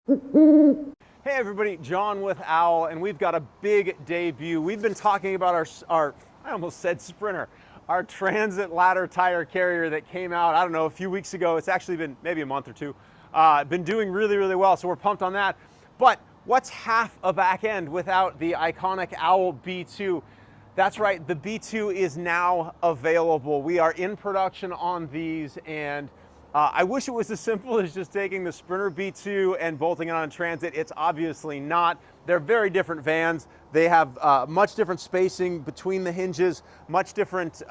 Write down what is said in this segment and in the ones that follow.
Hey everybody, John with OWL, and we've got a big debut. We've been talking about our I almost said Sprinter, our transit ladder tire carrier that came out, I don't know, a few weeks ago. It's actually been maybe a month or two. Been doing really, really well, so we're pumped on that. But what's half a back end without the iconic OWL B2? That's right, the B2 is now available. We are in production on these, and I wish it was as simple as just taking the Sprinter B2 and bolting it on Transit. It's obviously not. They're very different vans. They have much different spacing between the hinges, much different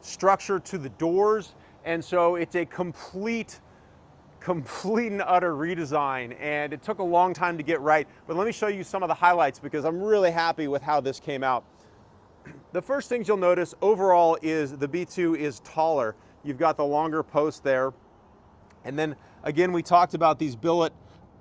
structure to the doors, and so it's a complete and utter redesign, and it took a long time to get right. But let me show you some of the highlights because I'm really happy with how this came out. The first things you'll notice overall is the B2 is taller. You've got the longer post there. And then again, we talked about these billet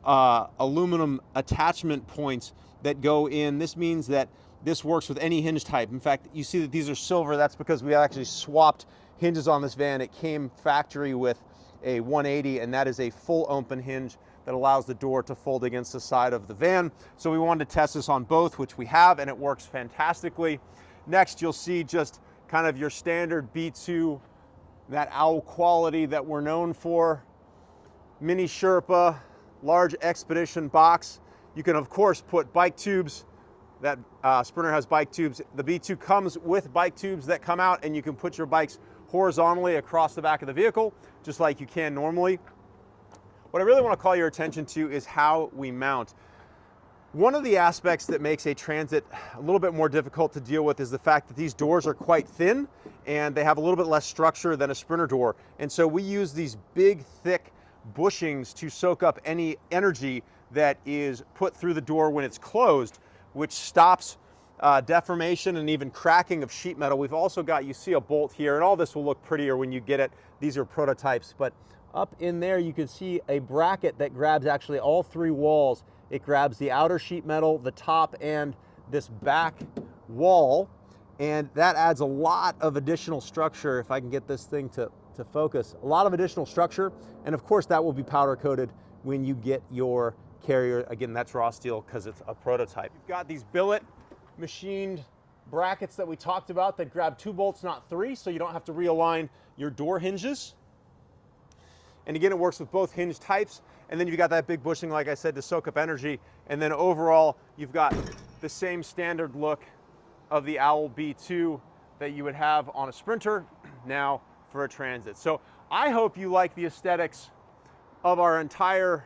aluminum attachment points that go in. This means that this works with any hinge type. In fact, you see that these are silver. That's because we actually swapped hinges on this van. It came factory with a 180, and that is a full open hinge that allows the door to fold against the side of the van. So we wanted to test this on both, which we have, and it works fantastically. Next, you'll see just kind of your standard B2, that OWL quality that we're known for. Mini Sherpa, large Expedition box. You can of course put bike tubes. That Sprinter has bike tubes. The B2 comes with bike tubes that come out, and you can put your bikes horizontally across the back of the vehicle, just like you can normally. What I really want to call your attention to is how we mount. One of the aspects that makes a Transit a little bit more difficult to deal with is the fact that these doors are quite thin and they have a little bit less structure than a Sprinter door. And so we use these big, thick bushings to soak up any energy that is put through the door when it's closed, which stops deformation and even cracking of sheet metal. We've also got, you see a bolt here, and all this will look prettier when you get it. These are prototypes, but up in there you can see a bracket that grabs actually all three walls. It grabs the outer sheet metal, the top, and this back wall, and that adds a lot of additional structure. If I can get this thing to focus, a lot of additional structure, and of course that will be powder coated when you get your carrier. Again, that's raw steel because it's a prototype. You've got these billet machined brackets that we talked about that grab 2 bolts, not 3, so you don't have to realign your door hinges. And again, it works with both hinge types. And then you've got that big bushing, like I said, to soak up energy. And then overall, you've got the same standard look of the OWL B2 that you would have on a Sprinter, now for a Transit. So I hope you like the aesthetics of our entire,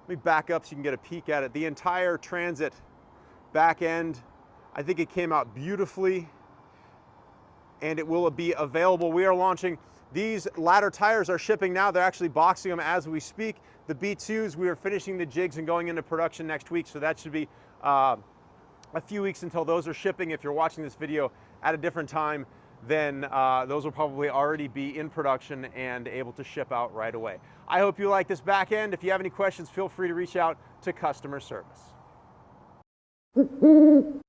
let me back up so you can get a peek at it, the entire Transit back end. I think it came out beautifully, and it will be available. We are launching these ladder tires, are shipping now. They're actually boxing them as we speak. The B2s, we are finishing the jigs and going into production next week, so that should be a few weeks until those are shipping. If you're watching this video at a different time, then those will probably already be in production and able to ship out right away. I hope you like this back end. If you have any questions, feel free to reach out to customer service.